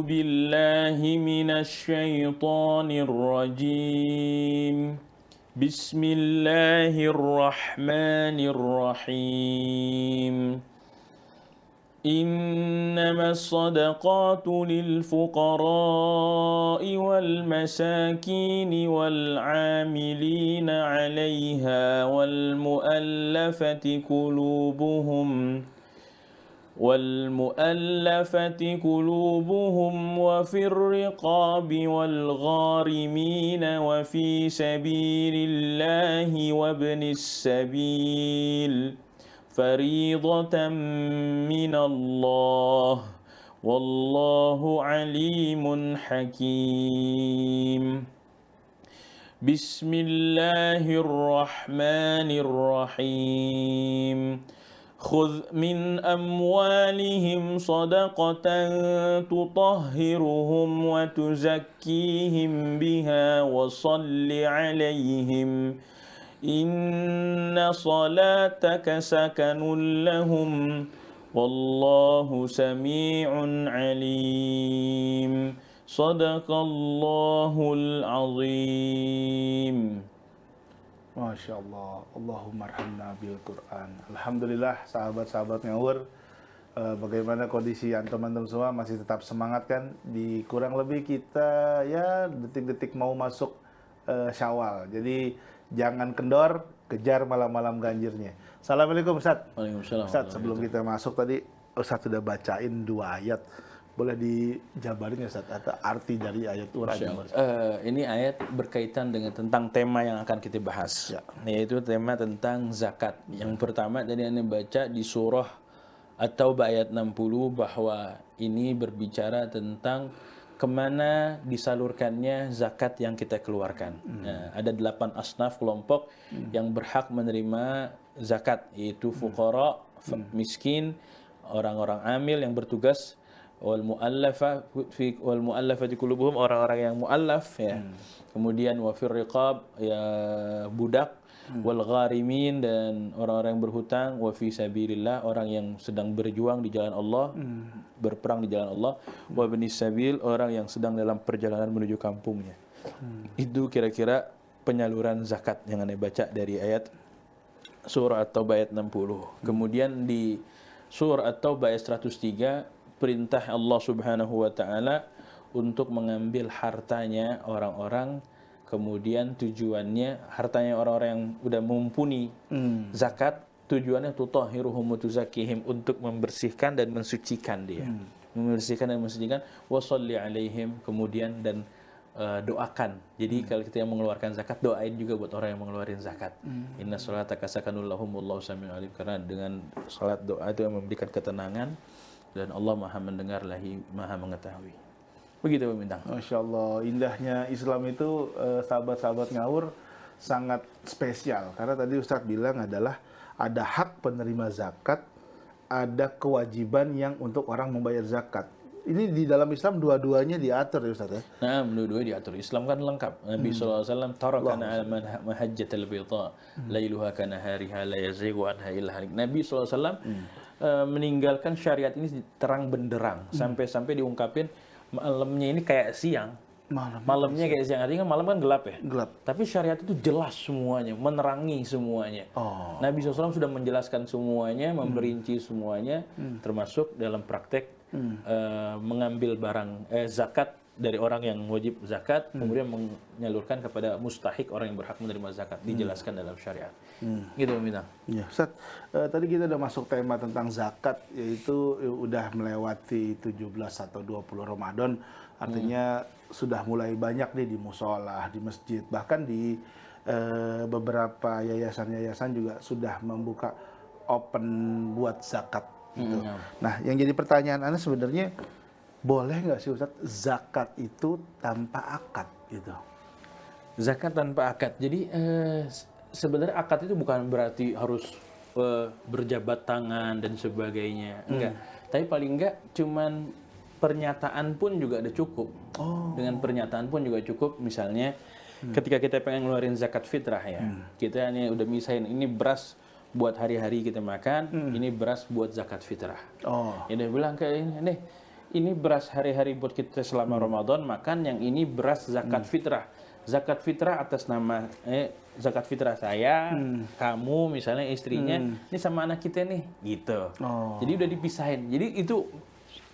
بالله من الشيطان الرجيم. بسم الله الرحمن الرحيم. إنما الصدقات للفقراء والمساكين والعاملين عليها والمؤلفة قلوبهم وفي الرقاب والغارمين وفي سبيل الله وابن السبيل فريضة من الله والله عليم حكيم. بسم الله الرحمن الرحيم. خذ من أموالهم صدقة تطهرهم وتزكيهم بها وصل عليهم إن صلاتك سكن لهم والله سميع عليم. صدق الله العظيم. Masya Allah, Allahumma arhamna bil Quran. Alhamdulillah, sahabat-sahabat ngawur, bagaimana kondisi teman-teman semua masih tetap semangat kan? Di kurang lebih kita ya detik-detik mau masuk Syawal. Jadi jangan kendor, kejar malam-malam ganjirnya. Assalamualaikum Ustaz. Waalaikumsalam. Ustaz, sebelum kita masuk tadi Ustaz sudah bacain 2 ayat. Boleh dijabarin ya Ustaz, atau arti dari ayat itu? Ini ayat berkaitan dengan tentang tema yang akan kita bahas, yaitu tema tentang zakat. Yang pertama tadi Anda baca di surah At-Taubah ayat 60 bahwa ini berbicara tentang kemana disalurkannya zakat yang kita keluarkan. Nah, ada 8 asnaf kelompok yang berhak menerima zakat, yaitu fuqara, miskin, orang-orang amil yang bertugas, wal mu'allafati qulubuhum, orang-orang yang mu'allaf ya. Kemudian wa fir riqab, ya budak, wal gharimin, dan orang-orang yang berhutang, wa fi sabilillah, orang yang sedang berjuang di jalan Allah, berperang di jalan Allah, wa ibnis sabil, orang yang sedang dalam perjalanan menuju kampungnya. Itu kira-kira penyaluran zakat yang Anda baca dari ayat surah At-Taubah ayat 60. Kemudian di surah At-Taubah ayat 103 perintah Allah Subhanahu wa taala untuk mengambil hartanya orang-orang, kemudian tujuannya hartanya orang-orang yang udah mumpuni zakat, tujuannya tutahhiruhum wa tuzakkihim, untuk membersihkan dan mensucikan dia. Membersihkan dan mensucikan, wa shalli alaihim, kemudian dan doakan. Jadi kalau kita yang mengeluarkan zakat, doain juga buat orang yang mengeluarkan zakat. Inna sholataka sakanul lahum wallahu sami'un alim, karena dengan salat doa itu yang memberikan ketenangan, dan Allah Maha mendengar lagi Maha mengetahui. Begitu Pak Bintang. Masya Allah, indahnya Islam itu, sahabat-sahabat ngawur, sangat spesial. Karena tadi Ustadz bilang adalah ada hak penerima zakat, ada kewajiban yang untuk orang membayar zakat. Ini di dalam Islam dua-duanya diatur ya Ustadz ya? Nah, dua-duanya diatur. Islam kan lengkap. Nabi SAW tarakana ala mahajjatal bayda lailuha kanahariha la yazighu anha illa halik. Nabi SAW meninggalkan syariat ini terang benderang, sampai-sampai diungkapin malamnya ini kayak siang. Malamnya kayak siang, artinya kan malam kan gelap ya. Gelap. Tapi syariat itu jelas semuanya, menerangi semuanya. Nabi SAW sudah menjelaskan semuanya, memperinci semuanya, termasuk dalam praktek mengambil barang zakat dari orang yang wajib zakat, kemudian menyalurkan kepada mustahik, orang yang berhak menerima zakat, dijelaskan dalam syariat. Gitu Bintang. Ya, Ustaz, tadi kita udah masuk tema tentang zakat, yaitu udah melewati 17 atau 20 Ramadan, artinya sudah mulai banyak nih di musola, di masjid, bahkan di beberapa yayasan-yayasan juga sudah membuka open buat zakat gitu. Nah, yang jadi pertanyaan Anda sebenarnya, boleh nggak sih Ustaz zakat itu tanpa akad gitu? Zakat tanpa akad. Jadi sebenarnya akad itu bukan berarti harus berjabat tangan dan sebagainya. Enggak. Tapi paling enggak cuman pernyataan pun juga ada cukup. Dengan pernyataan pun juga cukup. Misalnya ketika kita pengen ngeluarin zakat fitrah ya. Kita ini udah misahin ini beras buat hari-hari kita makan, ini beras buat zakat fitrah. Ya udah bilang kayak ini nih, ini beras hari-hari buat kita selama Ramadan, makan yang ini beras zakat fitrah. Zakat fitrah atas nama zakat fitrah saya, kamu misalnya istrinya, ini sama anak kita nih, gitu. Jadi udah dipisahin. Jadi itu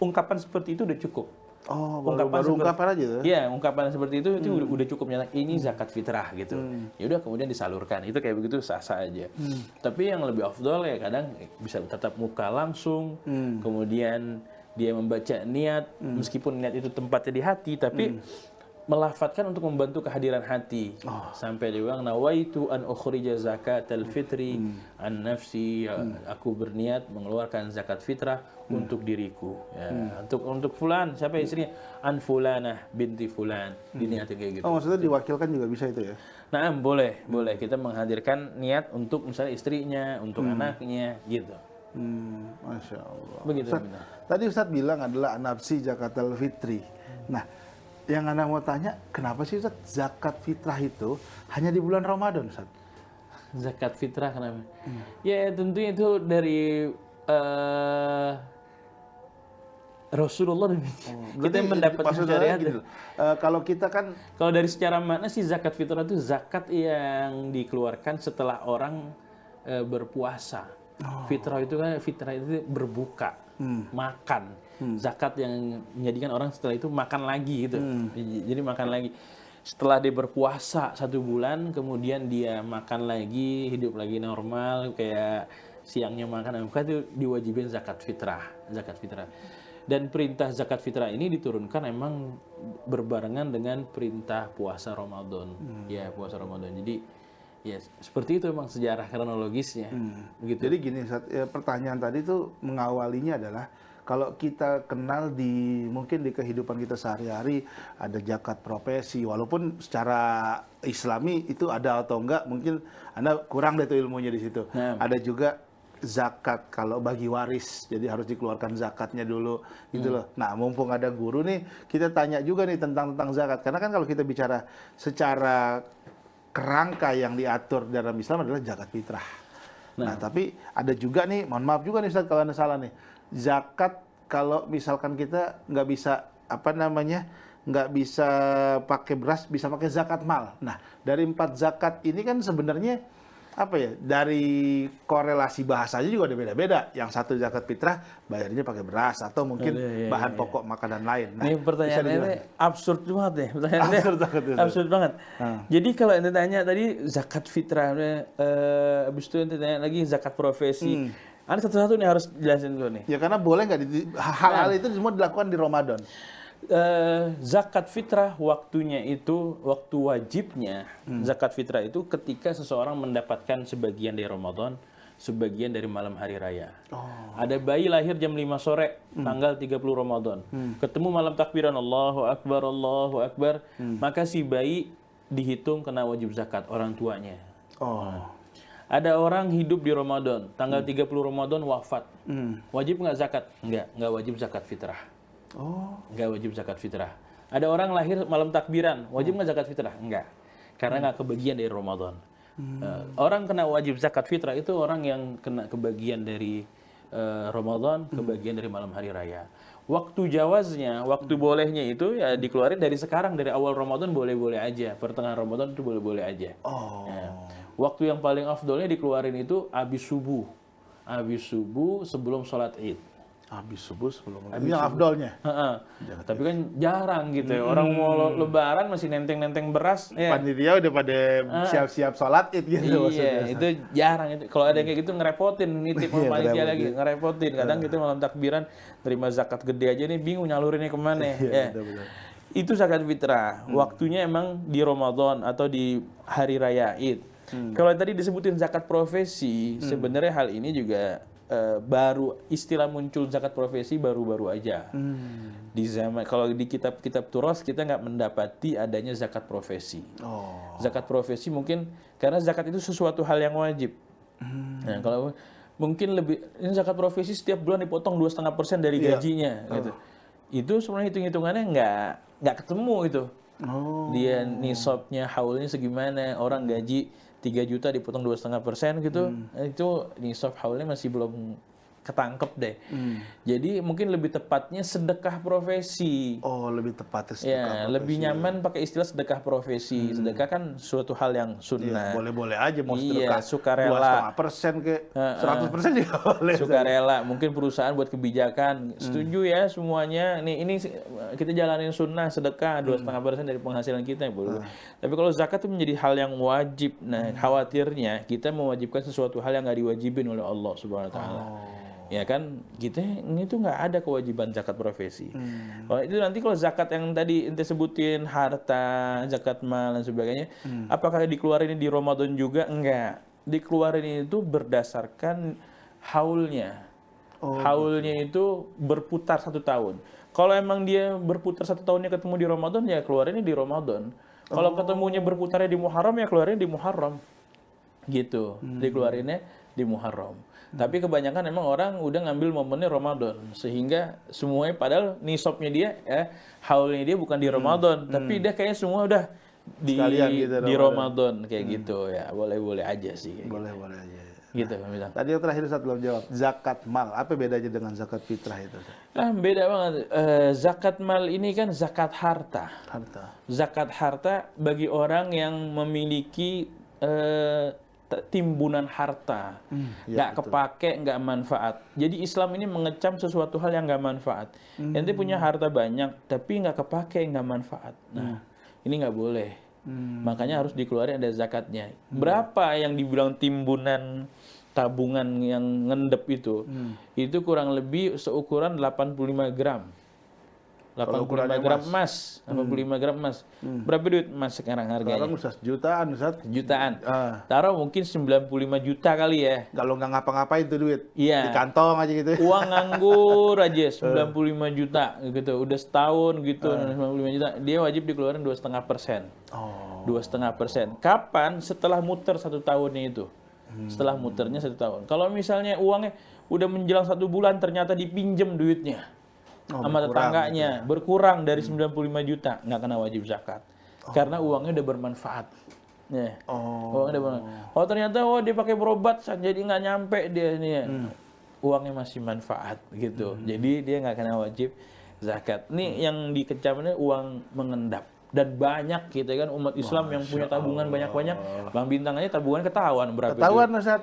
ungkapan seperti itu udah cukup. Baru ungkapan aja tuh. Iya, ungkapan seperti itu udah cukup nyata. Ini zakat fitrah gitu. Ya udah kemudian disalurkan. Itu kayak begitu sah-sah aja. Tapi yang lebih afdol ya kadang bisa tatap muka langsung. Kemudian dia membaca niat, meskipun niat itu tempatnya di hati, tapi melafadzkan untuk membantu kehadiran hati. Sampai dia bilang nawaitu an ukhrija zakatal fitri an nafsi, aku berniat mengeluarkan zakat fitrah untuk diriku. Ya, untuk fulan, siapa istrinya? An fulanah binti fulan. Diniatin kayak gitu. Maksudnya diwakilkan juga bisa itu ya? Nah, boleh kita menghadirkan niat untuk misalnya istrinya, untuk anaknya gitu. Masya Allah. Begitu. Tadi Ustadz bilang adalah an-nafsi zakatul fitri. Nah, yang Anda mau tanya, kenapa sih Ustaz zakat fitrah itu hanya di bulan Ramadan, Ustaz? Zakat fitrah kenapa? Ya tentunya itu dari Rasulullah. Kita mendapatkan syariat. Gitu. Kalau kita kan, kalau dari secara makna sih zakat fitrah itu zakat yang dikeluarkan setelah orang berpuasa. Fitrah itu berbuka, makan. Zakat yang menjadikan orang setelah itu makan lagi gitu. Jadi makan lagi. Setelah dia berpuasa 1 bulan, kemudian dia makan lagi, hidup lagi normal, kayak siangnya makan, maka itu diwajibin zakat fitrah. Dan perintah zakat fitrah ini diturunkan emang berbarengan dengan perintah puasa Ramadan. Ya, puasa Ramadan. Jadi ya seperti itu emang sejarah kronologisnya. Begitu. Jadi gini, pertanyaan tadi tuh mengawalinya adalah kalau kita kenal mungkin di kehidupan kita sehari-hari ada zakat profesi, walaupun secara Islami itu ada atau enggak, mungkin Anda kurang deh tuh ilmunya di situ. Ada juga zakat kalau bagi waris, jadi harus dikeluarkan zakatnya dulu gitu loh. Nah, mumpung ada guru nih, kita tanya juga nih tentang zakat. Karena kan kalau kita bicara secara kerangka yang diatur dalam Islam adalah zakat fitrah. Nah, tapi ada juga nih, mohon maaf juga nih Ustaz kalau Anda salah nih. Zakat kalau misalkan kita nggak bisa nggak bisa pakai beras, bisa pakai zakat mal. Nah, dari 4 zakat ini kan sebenarnya dari korelasi bahasanya juga ada beda-beda. Yang satu zakat fitrah bayarnya pakai beras atau mungkin bahan pokok makanan lain. Nah, ini pertanyaannya absurd banget nih. Absurd banget. Jadi kalau ente tanya tadi zakat fitrah, habis itu ente tanya lagi zakat profesi. Ada satu-satu nih harus jelasin dulu nih. Ya karena boleh nggak hal-hal itu semua dilakukan di Ramadan. Zakat fitrah waktunya itu, waktu wajibnya zakat fitrah itu ketika seseorang mendapatkan sebagian dari Ramadan, sebagian dari malam hari raya. Ada bayi lahir jam 5 sore, tanggal 30 Ramadan. Ketemu malam takbiran Allahu Akbar, maka si bayi dihitung kena wajib zakat orang tuanya. Ada orang hidup di Ramadan, tanggal 30 Ramadan wafat. Wajib nggak zakat? Nggak wajib zakat fitrah. Nggak wajib zakat fitrah. Ada orang lahir malam takbiran, wajib nggak zakat fitrah? Nggak. Karena nggak kebagian dari Ramadan. Orang kena wajib zakat fitrah itu orang yang kena kebagian dari Ramadan, kebagian dari malam hari raya. Waktu jawaznya, waktu bolehnya itu ya dikeluarin dari sekarang, dari awal Ramadan boleh-boleh aja, pertengahan Ramadan itu boleh-boleh aja. Ya. Waktu yang paling afdolnya dikeluarin itu habis subuh sebelum sholat Id. Habis subuh sebelum ini yang afdolnya. Tapi kan jarang gitu ya. Orang mau lebaran masih nenteng-nenteng beras. Panitia udah pada siap-siap sholat Id gitu. Iya, itu jarang itu. Kalau ada kayak gitu ngerepotin, nitip sama panitia lagi, ngerepotin. Kadang kita malam takbiran terima zakat gede aja nih, bingung nyalurinnya kemana ya. Itu zakat fitrah. Waktunya emang di Ramadan atau di hari raya Id. Kalau tadi disebutin zakat profesi, sebenarnya hal ini juga baru istilah muncul zakat profesi baru-baru aja. Di zaman kalau di kitab-kitab Turas kita nggak mendapati adanya zakat profesi. Zakat profesi mungkin karena zakat itu sesuatu hal yang wajib. Nah, kalau mungkin ini zakat profesi setiap bulan dipotong 2,5% dari gajinya gitu. Itu sebenarnya hitung-hitungannya nggak ketemu itu. Dia nisabnya, haulnya segimana, orang gaji 3 juta dipotong 2,5% gitu, itu nisab haulnya masih belum ketangkep deh. Jadi mungkin lebih tepatnya sedekah profesi. Oh, lebih tepatnya Ya, sedekah lebih profesi. nyaman pakai istilah sedekah profesi. Sedekah kan suatu hal yang Iya, sunnah. boleh-boleh aja mau Iya, sedekah sukarela. 2,5% ke 100% juga boleh. Sukarela, mungkin perusahaan buat kebijakan setuju ya semuanya. Ini kita jalanin sunnah sedekah 2,5% dari penghasilan kita. Tapi kalau zakat itu menjadi hal yang wajib. Nah, khawatirnya kita mewajibkan sesuatu hal yang nggak diwajibin oleh Allah Subhanahu Wa Taala. Ya kan, kita ini tuh nggak ada kewajiban zakat profesi. Kalau itu nanti kalau zakat yang tadi ente sebutin harta, zakat mal dan sebagainya, apakah dikeluarin di Ramadan juga? Enggak. Dikeluarin itu berdasarkan haulnya. Haulnya itu berputar 1 tahun. Kalau emang dia berputar 1 tahunnya ketemu di Ramadan, ya keluarinnya di Ramadan. Kalau ketemunya berputarnya di Muharram, ya keluarinnya di Muharram. Gitu, dikeluarinnya di Muharram. Tapi kebanyakan emang orang udah ngambil momennya Ramadan, sehingga semuanya padahal nisabnya dia haulnya dia bukan di Ramadan, tapi dia kayaknya semua udah di Sekalian gitu, di Ramadan kayak gitu ya. Boleh-boleh aja sih kayak Boleh-boleh aja. gitu. Gitu. Tadi yang terakhir Ustaz belum jawab, zakat mal. Apa bedanya dengan zakat fitrah itu? Beda banget. Zakat mal ini kan zakat harta. Harta. Zakat harta bagi orang yang memiliki timbunan harta, nggak kepake, nggak manfaat. Jadi Islam ini mengecam sesuatu hal yang nggak manfaat. Ente punya harta banyak, tapi nggak kepake, nggak manfaat. Nah, ini nggak boleh. Makanya harus dikeluarin ada zakatnya. Berapa yang dibilang timbunan tabungan yang ngendep itu? Itu kurang lebih seukuran 85 gram. 85 gram emas, 85 gram emas. Berapa duit emas sekarang harganya? Sekarang Ustaz, jutaan Ustaz. Jutaan. Taruh mungkin 95 juta kali ya. Kalau nggak ngapa-ngapain tuh duit. Iya. Di kantong aja gitu. Uang nganggur aja 95 juta gitu. Udah setahun gitu 95 juta. Dia wajib dikeluarin 2,5%. 2,5%. Kapan? Setelah muter 1 tahunnya itu. Setelah muternya 1 tahun. Kalau misalnya uangnya udah menjelang 1 bulan ternyata dipinjem duitnya. Sama tetangganya berkurang dari 95 juta, nggak kena wajib zakat karena uangnya udah bermanfaat. Uangnya udah bermanfaat. Oh ternyata dia pakai berobat jadi nggak nyampe dia nih ya. Uangnya masih manfaat gitu. Jadi dia nggak kena wajib zakat. Ini yang dikecamnya uang mengendap. Dan banyak gitu kan umat Islam yang punya tabungan banyak-banyak. Bang Bintang aja tabungan ketahuan berapa Ketahuan Ustaz,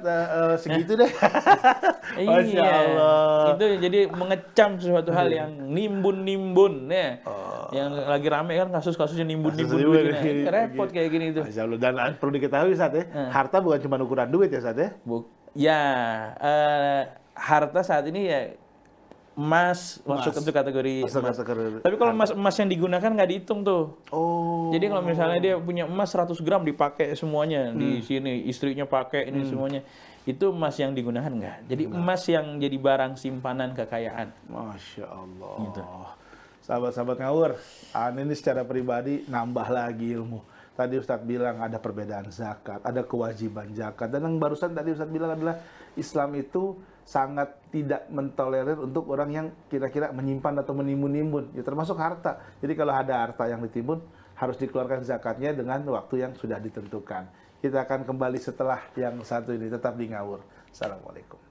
segitu deh. Masya Iya. Allah. Itu jadi mengecam sesuatu hal yang nimbun-nimbun ya. Yang lagi rame kan kasus-kasusnya nimbun-nimbun begini. Repot kayak gini itu. Masya Allah. Dan perlu diketahui Ustaz ya, harta bukan cuma ukuran duit ya Ustaz ya. Harta saat ini ya emas masuk ke kategori emas. Tapi kalau emas yang digunakan nggak dihitung tuh. Jadi kalau misalnya dia punya emas 100 gram dipakai semuanya di sini, istrinya pakai ini semuanya, itu emas yang digunakan nggak. Jadi emas yang jadi barang simpanan kekayaan. Masya Allah. Gitu. Sahabat-sahabat ngawur, ini secara pribadi nambah lagi ilmu. Tadi Ustadz bilang ada perbedaan zakat, ada kewajiban zakat. Dan yang barusan tadi Ustadz bilang adalah Islam itu sangat tidak mentolerir untuk orang yang kira-kira menyimpan atau menimbun-nimbun. Ya termasuk harta. Jadi kalau ada harta yang ditimbun, harus dikeluarkan zakatnya dengan waktu yang sudah ditentukan. Kita akan kembali setelah yang satu ini. Tetap di Ngawur. Assalamualaikum.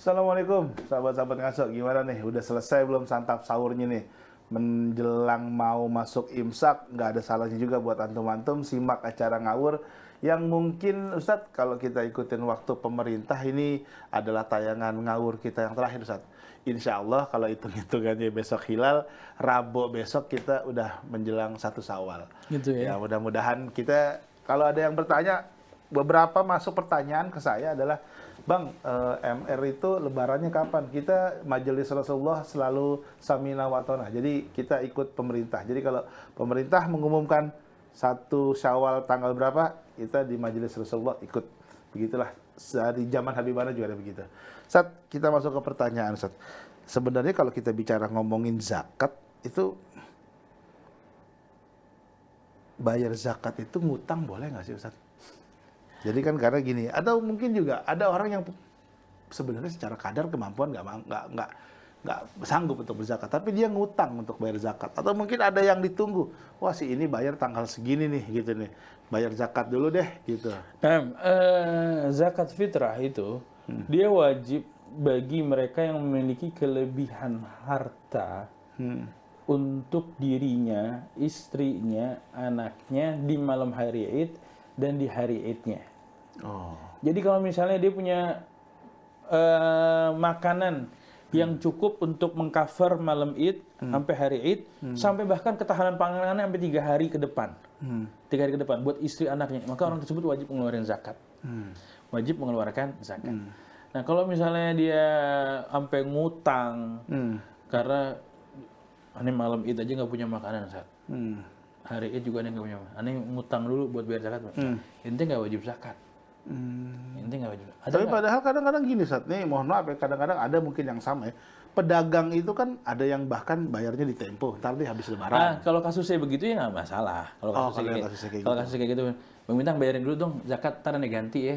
Assalamualaikum, sahabat-sahabat ngaso. Gimana nih? Udah selesai belum santap sahurnya nih? Menjelang mau masuk imsak, nggak ada salahnya juga buat antum-antum simak acara ngawur yang mungkin Ustadz kalau kita ikutin waktu pemerintah ini adalah tayangan ngawur kita yang terakhir Ustadz. Insya Allah kalau hitung-hitungannya besok hilal, Rabu besok kita udah menjelang 1 Syawal. Gitu Ya ya. mudah-mudahan kita, kalau ada yang bertanya, beberapa masuk pertanyaan ke saya adalah, Bang, MR itu lebarannya kapan? Kita Majelis Rasulullah selalu samina wa ta'na. Jadi kita ikut pemerintah. Jadi kalau pemerintah mengumumkan 1 Syawal tanggal berapa, kita di Majelis Rasulullah ikut. Begitulah. Dari zaman Habibana juga ada begitu. Ustaz, kita masuk ke pertanyaan Ustaz. Sebenarnya kalau kita bicara ngomongin zakat, itu bayar zakat itu ngutang boleh nggak sih Ustaz? Jadi kan karena gini, atau mungkin juga ada orang yang sebenarnya secara kadar kemampuan nggak sanggup untuk berzakat, tapi dia ngutang untuk bayar zakat. Atau mungkin ada yang ditunggu, wah si ini bayar tanggal segini nih, gitu nih, bayar zakat dulu deh, gitu. Zakat fitrah itu dia wajib bagi mereka yang memiliki kelebihan harta untuk dirinya, istrinya, anaknya di malam hari Id dan di hari Idnya. Oh, Jadi kalau misalnya dia punya makanan yang cukup untuk mengcover malam Id sampai hari Id, sampai bahkan ketahanan panganannya sampai 3 hari ke depan. 3 hari ke depan buat istri anaknya, maka orang tersebut wajib mengeluarkan zakat. Wajib mengeluarkan zakat. Nah, kalau misalnya dia sampai ngutang karena aneh malam Id aja nggak punya makanan saat. Hari Id juga aneh nggak punya makanan. Aneh ngutang dulu buat bayar zakat. Intinya nggak wajib zakat. Intinya nggak wajib. Tapi padahal kadang-kadang gini Ustaz, nih mohon maaf ya, kadang-kadang ada mungkin yang sama ya. Pedagang itu kan ada yang bahkan bayarnya di tempo, ntar dia habis lebaran. Kalau kasusnya begitu ya nggak masalah. Kalau kasusnya kayak gitu, Bang Bintang bayarin dulu dong zakat, ntar aneh ganti ya.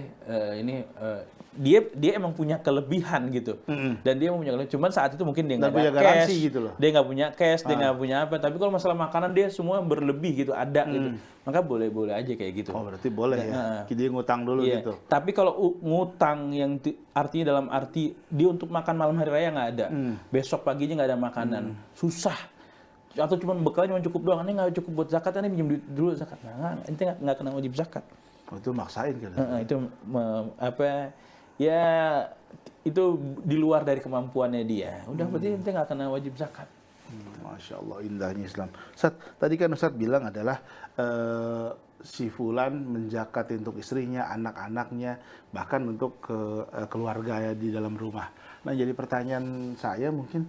Dia emang punya kelebihan gitu, dan dia mau punya kelebihan. Cuman saat itu mungkin dia nggak punya ada garansi cash, gitu loh. dia nggak punya cash, dia nggak punya apa. Tapi kalau masalah makanan dia semua berlebih gitu, ada gitu. Maka boleh aja kayak gitu. Oh berarti boleh ya, dia ngutang dulu Iya. gitu. Tapi kalau ngutang yang artinya dalam arti dia untuk makan malam hari raya nggak ada, besok paginya nggak ada makanan, susah. Atau cuma bekalnya cuma cukup doang, ini nggak cukup buat zakat, ini pinjam duit dulu zakat. Nah, itu nggak kena wajib zakat. Oh, itu maksain kan? Itu ya itu di luar dari kemampuannya dia. Udah berarti ente nggak kena wajib zakat. Masya Allah, indahnya Islam. Ustaz, tadi kan Ustaz bilang adalah si Fulan menzakat untuk istrinya, anak-anaknya, bahkan untuk keluarga ya di dalam rumah. Nah, jadi pertanyaan saya mungkin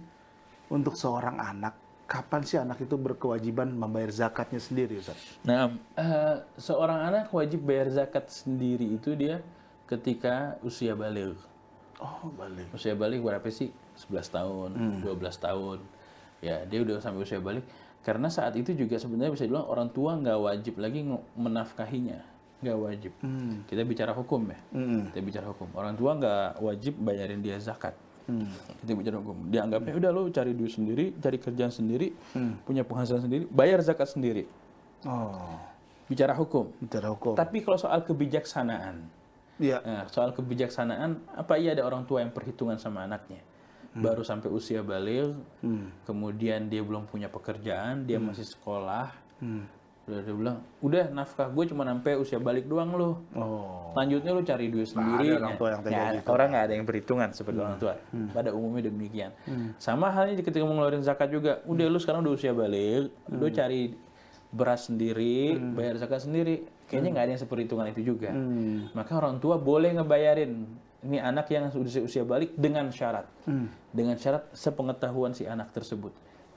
untuk seorang anak, kapan sih anak itu berkewajiban membayar zakatnya sendiri, Ustaz? Nah, seorang anak wajib bayar zakat sendiri itu dia ketika usia balik. Oh, balik. Usia balik berapa sih? 11 tahun, 12 tahun. Ya, dia udah sampai usia balik. Karena saat itu juga sebenarnya bisa dibilang orang tua nggak wajib lagi menafkahinya. Nggak wajib. Kita bicara hukum ya. Kita bicara hukum. Orang tua nggak wajib bayarin dia zakat. Kita bicara hukum. Dianggapnya udah lo cari duit sendiri, cari kerjaan sendiri, punya penghasilan sendiri, bayar zakat sendiri. Oh, Bicara hukum. bicara hukum. Tapi kalau soal kebijaksanaan, Iya. nah, soal kebijaksanaan, apa iya ada orang tua yang perhitungan sama anaknya? Baru sampai usia balik, kemudian dia belum punya pekerjaan, dia masih sekolah, udah dia bilang, udah nafkah gue cuma sampai usia balik doang lo. Oh. Selanjutnya lu cari duit sendiri. ada orang tua yang tega gitu. Orang nggak ada yang perhitungan seperti orang tua. Pada umumnya demikian. Sama halnya ketika mau ngeluarin zakat juga. Udah lu sekarang udah usia balik, lu cari beras sendiri, bayar zakat sendiri. Kayaknya nggak ada yang seperhitungan itu juga. Maka orang tua boleh ngebayarin ini anak yang sudah usia balik dengan syarat. Dengan syarat sepengetahuan si anak tersebut.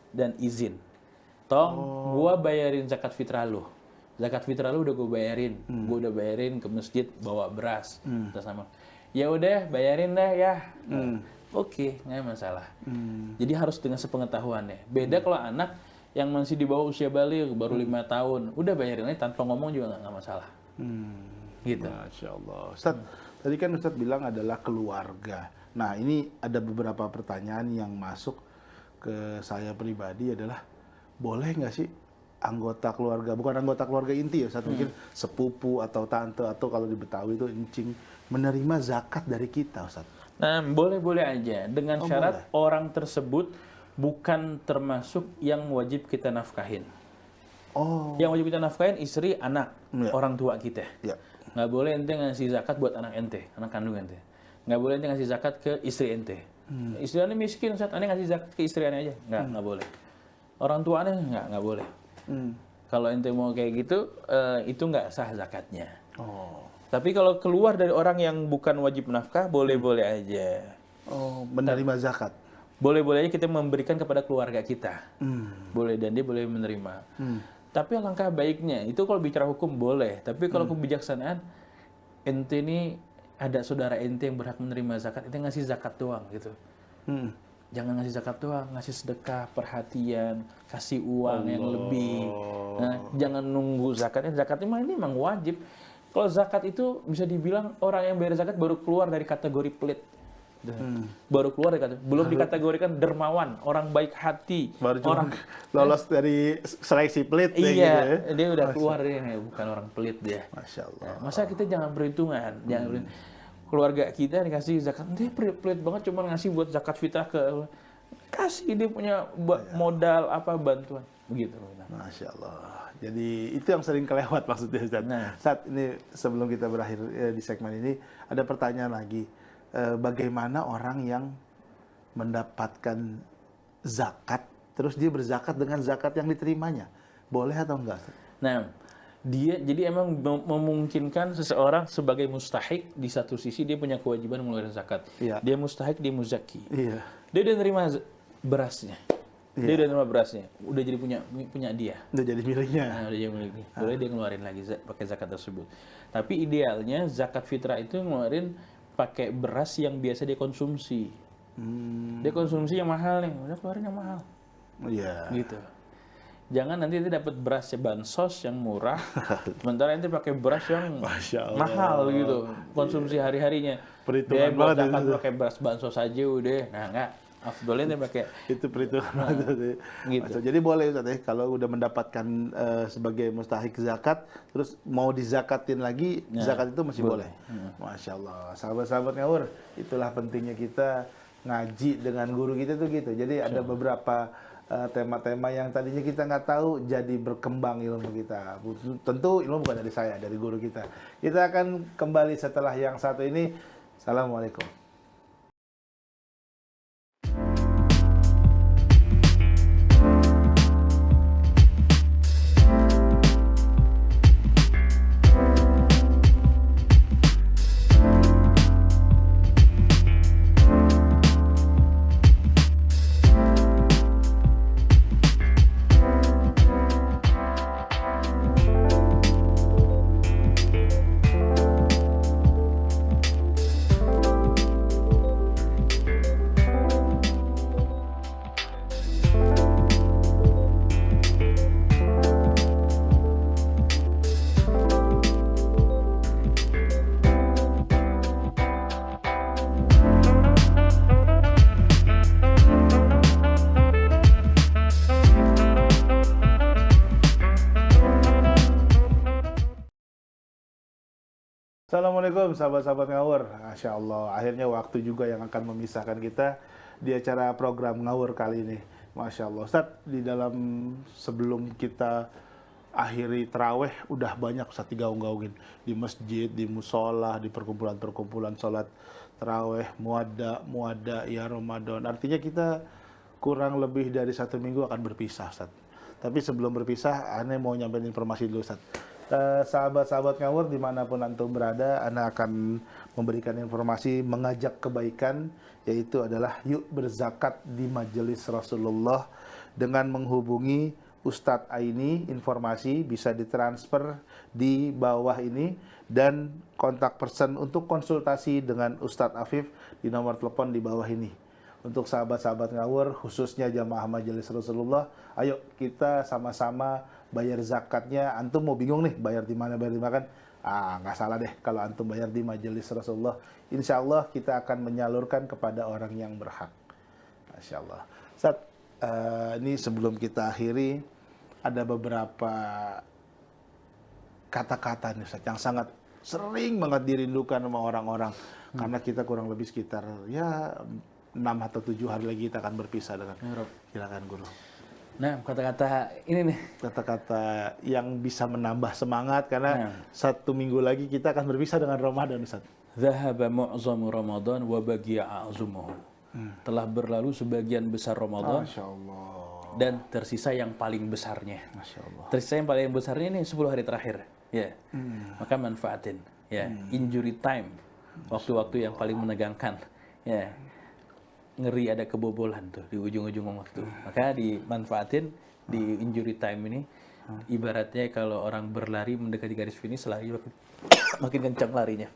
Dan izin. Gua bayarin zakat fitrah lu. Zakat fitrah lu udah gue bayarin. Gue udah bayarin ke masjid bawa beras. Terus sama. Ya udah bayarin dah ya. Oke, nggak masalah. Jadi harus dengan sepengetahuannya. Beda kalau anak yang masih di bawah usia balik baru 5 tahun, udah bayarin aja tanpa ngomong juga nggak masalah. Gitu. Masya Allah. Ustaz, tadi kan Ustaz bilang adalah keluarga. Nah, ini ada beberapa pertanyaan yang masuk ke saya pribadi adalah, boleh nggak sih anggota keluarga, bukan anggota keluarga inti ya Ustaz, mungkin sepupu atau tante atau kalau di Betawi itu encing, menerima zakat dari kita Ustaz? Nah, boleh-boleh aja dengan syarat orang tersebut bukan termasuk yang wajib kita nafkahin. Oh, Yang wajib kita nafkahin istri, anak, Ya. orang tua kita. ya. Nggak boleh ente ngasih zakat buat anak ente, anak kandung ente. Nggak boleh ente ngasih zakat ke istri ente. Istri ane miskin, saat ane ngasih zakat ke istri ane aja. Nggak boleh. Orang tua ane nggak boleh. Kalau ente mau kayak gitu, itu nggak sah zakatnya. Oh. Tapi kalau keluar dari orang yang bukan wajib nafkah, boleh-boleh aja. Oh, menerima zakat. Boleh-boleh aja kita memberikan kepada keluarga kita. Boleh, dan dia boleh menerima. Tapi alangkah baiknya, itu kalau bicara hukum boleh. Tapi kalau kebijaksanaan, ente ini ada saudara ente yang berhak menerima zakat, ente ngasih zakat doang gitu. Jangan ngasih zakat doang, ngasih sedekah, perhatian, kasih uang yang lebih. Nah, jangan nunggu zakatnya. Zakatnya ini memang wajib. Kalau zakat itu bisa dibilang orang yang bayar zakat baru keluar dari kategori pelit. Baru keluar dari kategori, belum dikategorikan dermawan, orang baik hati, Baru cuma orang lolos dari seleksi pelit iya, gitu ya. dia udah keluar dia bukan orang pelit dia. Masya Allah. Nah, masa kita jangan perhitungan, keluarga kita dikasih zakat, dia pelit banget cuma ngasih buat zakat fitrah kasih dia punya modal apa bantuan begitu. Masya Allah. Jadi itu yang sering kelewat maksudnya Ustaz. Saat ini sebelum kita berakhir di segmen ini ada pertanyaan lagi. Bagaimana orang yang mendapatkan zakat terus dia berzakat dengan zakat yang diterimanya? Boleh atau enggak? Nah, dia jadi emang memungkinkan seseorang sebagai mustahik di satu sisi dia punya kewajiban mengeluarkan zakat. Iya. Dia mustahik, dia muzaki. Iya. Dia udah nerima berasnya. Dia udah nerima berasnya, udah jadi punya dia. Udah jadi miliknya. Nah, udah jadi miliknya. Boleh dia ngeluarin lagi pakai zakat tersebut. Tapi idealnya zakat fitrah itu ngeluarin pakai beras yang biasa dia konsumsi. Dia konsumsi yang mahal nih, udah keluarin yang mahal. Iya. Gitu. Jangan nanti dapat beras bansos yang murah, sementara nanti pakai beras yang Masya Allah. mahal gitu, konsumsi hari-harinya. Perhitungan Dia buat banget zakat itu. pakai beras bansos aja udah. Nah, enggak. Afdolnya dia pakai Itu perhitungan banget. gitu. Masya, jadi boleh Ustaz ya, kalau udah mendapatkan sebagai mustahik zakat, terus mau dizakatin lagi, zakat itu masih boleh. Masya Allah. Sahabat-sahabat ngawur, itulah pentingnya kita ngaji dengan guru kita tuh gitu. Jadi ada beberapa tema-tema yang tadinya kita nggak tahu, jadi berkembang ilmu kita. Tentu ilmu bukan dari saya, dari guru kita. Kita akan kembali setelah yang satu ini. Assalamualaikum. Assalamualaikum sahabat-sahabat ngawur. Masya Allah, akhirnya waktu juga yang akan memisahkan kita di acara program ngawur kali ini. Masya Allah, Ustaz, di dalam sebelum kita akhiri terawih udah banyak Ustaz digaung-gaungin di masjid, di musola, di perkumpulan-perkumpulan sholat terawih, muada ya Ramadan. Artinya kita kurang lebih dari 1 minggu akan berpisah Ustaz. Tapi sebelum berpisah, Ane mau nyampein informasi dulu Ustaz. Sahabat-sahabat ngawur dimanapun antum berada, Ana akan memberikan informasi mengajak kebaikan, yaitu adalah yuk berzakat di majelis Rasulullah dengan menghubungi Ustadz Aini. Informasi bisa ditransfer di bawah ini dan kontak person untuk konsultasi dengan Ustadz Afif di nomor telepon di bawah ini. Untuk sahabat-sahabat ngawur, khususnya jamaah majelis Rasulullah, ayo kita sama-sama bayar zakatnya. Antum mau bingung nih bayar di mana kan? Nggak salah deh kalau antum bayar di majelis Rasulullah. Insya Allah kita akan menyalurkan kepada orang yang berhak. Masya Allah. Ustaz, ini sebelum kita akhiri ada beberapa kata-kata nih Ustaz yang sangat sering banget dirindukan sama orang-orang. Karena kita kurang lebih sekitar ya 6 atau 7 hari lagi kita akan berpisah dengan. Silakan Guru. Nah, kata-kata ini nih. Kata-kata yang bisa menambah semangat karena 1 minggu lagi kita akan berpisah dengan Ramadan, Ustaz. Dhahaba mu'zamu Ramadan wa baqiya a'zumuhu. Telah berlalu sebagian besar Ramadan Masya Allah. dan tersisa yang paling besarnya. Masya Allah. Tersisa yang paling besarnya ini 10 hari terakhir. Ya. Maka manfaatin. Ya. Injury time. Waktu-waktu yang paling menegangkan. Ya. Ngeri ada kebobolan tuh di ujung-ujung waktu. Maka dimanfaatin di injury time ini. Ibaratnya kalau orang berlari mendekati garis finish, lari makin kencang larinya.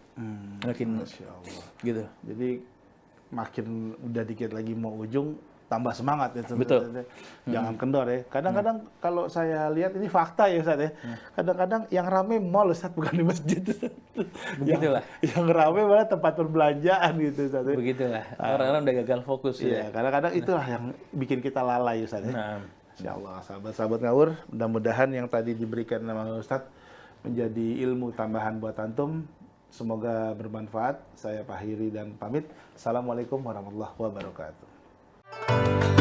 Makin Masya Allah. gitu. Jadi makin udah dikit lagi mau ujung, tambah semangat ya. Betul. Jangan kendor ya. Kadang-kadang kalau saya lihat ini fakta ya Ustaz ya. Kadang-kadang yang rame mall Ustaz, bukan di masjid Ustaz. Begitulah. Yang rame malah tempat perbelanjaan gitu Ustaz. Begitulah. Orang-orang udah gagal fokus Iya, ya. kadang-kadang itulah yang bikin kita lalai Ustaz ya. Nah, Insya Allah, sahabat-sahabat ngawur, mudah-mudahan yang tadi diberikan nama Ustadz menjadi ilmu tambahan buat antum. Semoga bermanfaat. Saya Pak Hiri dan pamit. Assalamualaikum warahmatullahi wabarakatuh.